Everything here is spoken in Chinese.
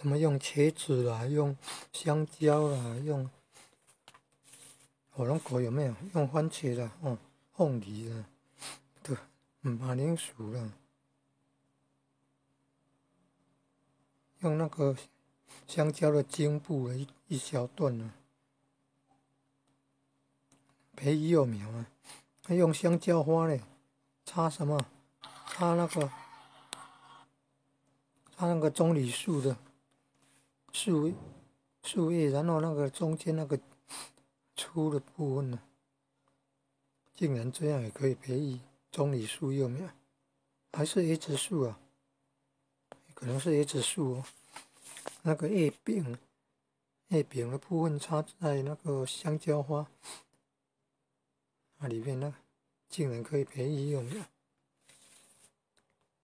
什么用茄子啦，用香蕉啦，用火龙果有没有？用番茄啦，凤梨啦，对，马铃薯啦，用那个香蕉的茎部的一小段啊，培育幼苗啊，还用香蕉花嘞，插什么？插那个棕榈树的树叶，然后那个中间那个粗的部分呢，竟然这样也可以培育棕榈树幼苗，还是椰子树啊？可能是椰子树哦。那个叶柄的部分插在那个香蕉花那里面呢，竟然可以培育幼苗。